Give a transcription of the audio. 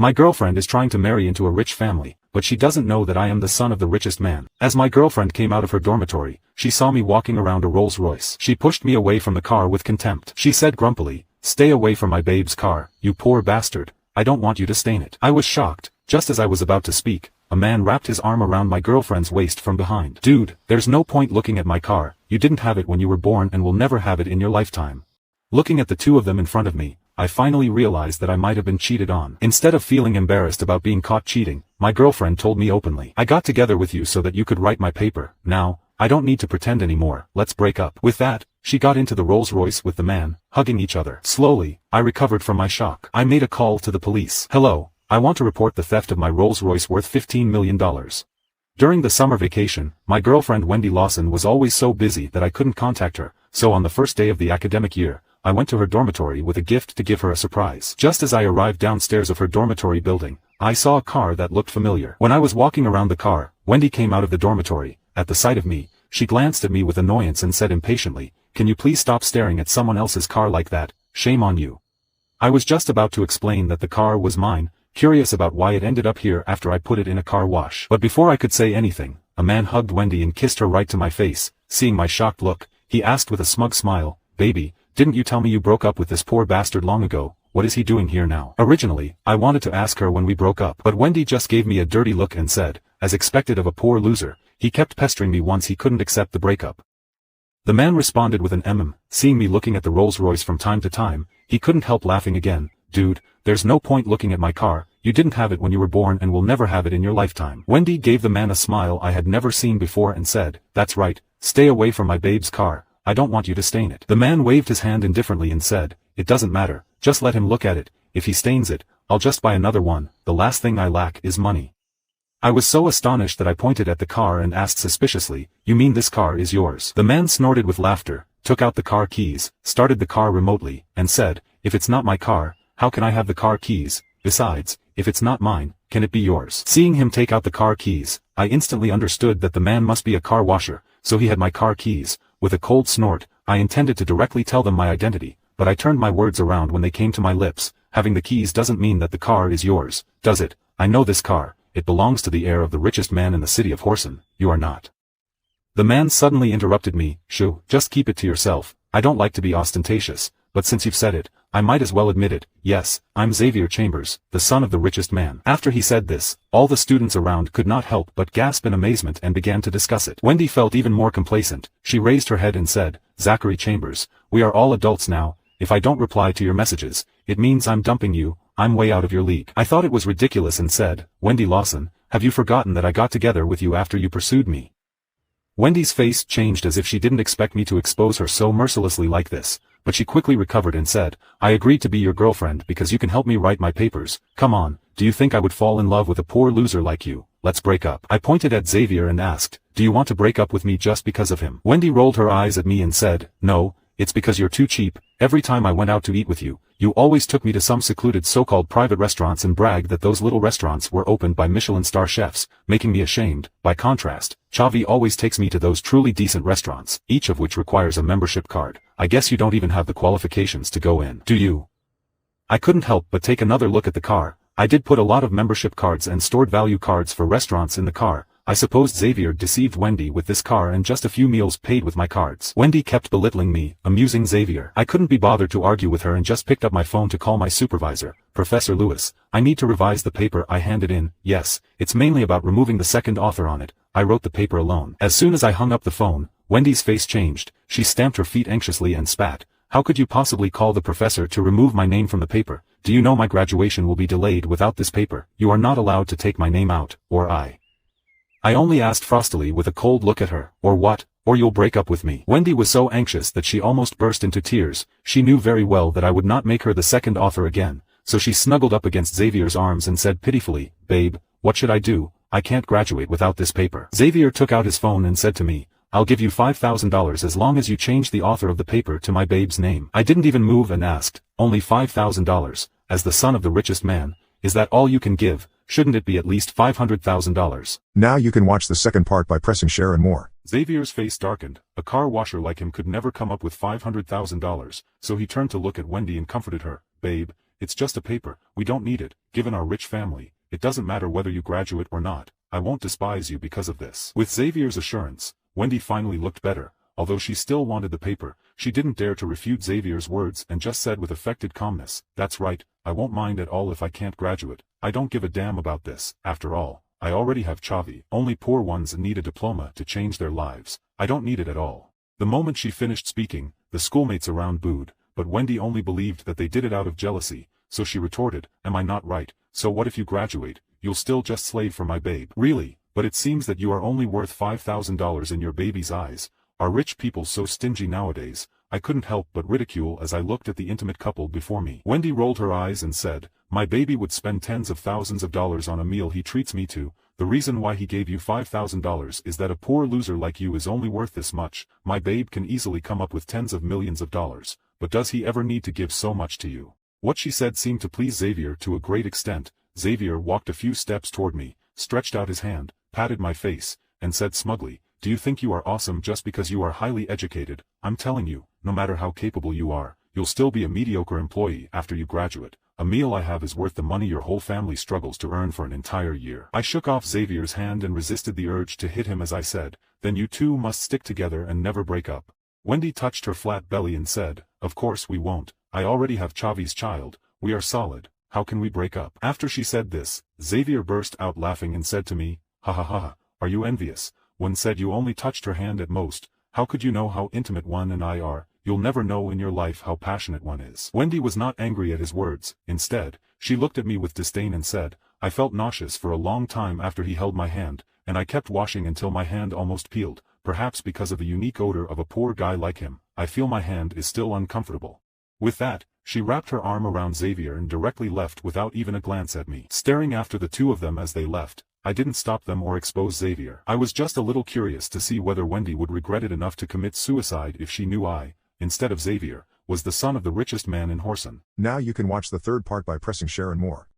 My girlfriend is trying to marry into a rich family, but she doesn't know that I am the son of the richest man. As my girlfriend came out of her dormitory, she saw me walking around a Rolls Royce. She pushed me away from the car with contempt. She said grumpily, "Stay away from my babe's car, you poor bastard. I don't want you to stain it." I was shocked. Just as I was about to speak, a man wrapped his arm around my girlfriend's waist from behind. "Dude, there's no point looking at my car. You didn't have it when you were born and will never have it in your lifetime." Looking at the two of them in front of me, I finally realized that I might have been cheated on. Instead of feeling embarrassed about being caught cheating, my girlfriend told me openly, "I got together with you so that you could write my paper. Now, I don't need to pretend anymore. Let's break up." With that, she got into the Rolls Royce with the man, hugging each other. Slowly, I recovered from my shock. I made a call to the police. "Hello, I want to report the theft of my Rolls Royce worth $15 million. During the summer vacation, my girlfriend Wendy Lawson was always so busy that I couldn't contact her, so on the first day of the academic year, I went to her dormitory with a gift to give her a surprise. Just as I arrived downstairs of her dormitory building, I saw a car that looked familiar. When I was walking around the car, Wendy came out of the dormitory. At the sight of me, she glanced at me with annoyance and said impatiently, "Can you please stop staring at someone else's car like that? Shame on you." I was just about to explain that the car was mine, curious about why it ended up here after I put it in a car wash. But before I could say anything, a man hugged Wendy and kissed her right to my face. Seeing my shocked look, he asked with a smug smile, "Baby, didn't you tell me you broke up with this poor bastard long ago? What is he doing here now?" Originally, I wanted to ask her when we broke up, but Wendy just gave me a dirty look and said, as expected of a poor loser, "He kept pestering me once he couldn't accept the breakup." The man responded with an seeing me looking at the Rolls Royce from time to time, he couldn't help laughing again. "Dude, there's no point looking at my car. You didn't have it when you were born and will never have it in your lifetime." Wendy gave the man a smile I had never seen before and said, "That's right, stay away from my babe's car. I don't want you to stain it." The man waved his hand indifferently and said, "It doesn't matter, just let him look at it. If he stains it, I'll just buy another one. The last thing I lack is money." I was so astonished that I pointed at the car and asked suspiciously, "You mean this car is yours?" The man snorted with laughter, took out the car keys, started the car remotely, and said, "If it's not my car, how can I have the car keys? Besides, if it's not mine, can it be yours?" Seeing him take out the car keys, I instantly understood that the man must be a car washer, so he had my car keys. With a cold snort, I intended to directly tell them my identity, but I turned my words around when they came to my lips. "Having the keys doesn't mean that the car is yours, does it? I know this car. It belongs to the heir of the richest man in the city of Horsen. You are not." The man suddenly interrupted me. "Shoo, just keep it to yourself. I don't like to be ostentatious, but since you've said it, I might as well admit it. Yes, I'm Xavier Chambers, the son of the richest man." After he said this, all the students around could not help but gasp in amazement and began to discuss it. Wendy felt even more complacent. She raised her head and said, "Zachary Chambers, we are all adults now. If I don't reply to your messages, it means I'm dumping you. I'm way out of your league." I thought it was ridiculous and said, "Wendy Lawson, have you forgotten that I got together with you after you pursued me?" Wendy's face changed as if she didn't expect me to expose her so mercilessly like this, but she quickly recovered and said, "I agreed to be your girlfriend because you can help me write my papers. Come on, do you think I would fall in love with a poor loser like you? Let's break up." I pointed at Xavier and asked, "Do you want to break up with me just because of him?" Wendy rolled her eyes at me and said, "No, it's because you're too cheap. Every time I went out to eat with you, you always took me to some secluded so-called private restaurants and bragged that those little restaurants were opened by Michelin star chefs, making me ashamed. By contrast, Chavi always takes me to those truly decent restaurants, each of which requires a membership card. I guess you don't even have the qualifications to go in, do you?" I couldn't help but take another look at the car. I did put a lot of membership cards and stored value cards for restaurants in the car. I supposed Xavier deceived Wendy with this car and just a few meals paid with my cards. Wendy kept belittling me, amusing Xavier. I couldn't be bothered to argue with her and just picked up my phone to call my supervisor, Professor Lewis. "I need to revise the paper I handed in." "Yes, it's mainly about removing the second author on it. I wrote the paper alone." As soon as I hung up the phone, Wendy's face changed. She stamped her feet anxiously and spat. "How could you possibly call the professor to remove my name from the paper? Do you know my graduation will be delayed without this paper? You are not allowed to take my name out, or I only asked frostily with a cold look at her, "Or what? Or you'll break up with me." Wendy was so anxious that she almost burst into tears. She knew very well that I would not make her the second author again, so she snuggled up against Xavier's arms and said pitifully, "Babe, what should I do? I can't graduate without this paper." Xavier took out his phone and said to me, "I'll give you $5,000 as long as you change the author of the paper to my babe's name." I didn't even move and asked, "Only $5,000, as the son of the richest man? Is that all you can give? Shouldn't it be at least $500,000? Now you can watch the second part by pressing share and more. Xavier's face darkened. A car washer like him could never come up with $500,000, so he turned to look at Wendy and comforted her. "Babe, it's just a paper, we don't need it, given our rich family, it doesn't matter whether you graduate or not, I won't despise you because of this. With Xavier's assurance, Wendy finally looked better. Although she still wanted the paper, she didn't dare to refute Xavier's words and just said with affected calmness, "That's right, I won't mind at all if I can't graduate, I don't give a damn about this, after all, I already have Chavi, only poor ones need a diploma to change their lives, I don't need it at all." The moment she finished speaking, the schoolmates around booed, but Wendy only believed that they did it out of jealousy, so she retorted, "Am I not right? So what if you graduate, you'll still just slave for my babe." "Really? But it seems that you are only worth $5,000 in your baby's eyes. Are rich people so stingy nowadays?" I couldn't help but ridicule as I looked at the intimate couple before me. Wendy rolled her eyes and said, "My baby would spend tens of thousands of dollars on a meal he treats me to. The reason why he gave you $5,000 is that a poor loser like you is only worth this much. My babe can easily come up with tens of millions of dollars, but does he ever need to give so much to you?" What she said seemed to please Xavier to a great extent. Xavier walked a few steps toward me, stretched out his hand, patted my face, and said smugly, "Do you think you are awesome just because you are highly educated? I'm telling you, no matter how capable you are, you'll still be a mediocre employee after you graduate. A meal I have is worth the money your whole family struggles to earn for an entire year." I shook off Xavier's hand and resisted the urge to hit him as I said, "Then you two must stick together and never break up." Wendy touched her flat belly and said, "Of course we won't, I already have Chavi's child, we are solid, how can we break up?" After she said this, Xavier burst out laughing and said to me, "Ha ha ha, are you envious? One said you only touched her hand at most, how could you know how intimate one and I are? You'll never know in your life how passionate one is." Wendy was not angry at his words, instead, she looked at me with disdain and said, "I felt nauseous for a long time after he held my hand, and I kept washing until my hand almost peeled, perhaps because of the unique odor of a poor guy like him, I feel my hand is still uncomfortable." With that, she wrapped her arm around Xavier and directly left without even a glance at me. Staring after the two of them as they left, I didn't stop them or expose Xavier. I was just a little curious to see whether Wendy would regret it enough to commit suicide if she knew I, instead of Xavier, was the son of the richest man in Horsen. Now you can watch the third part by pressing share and more.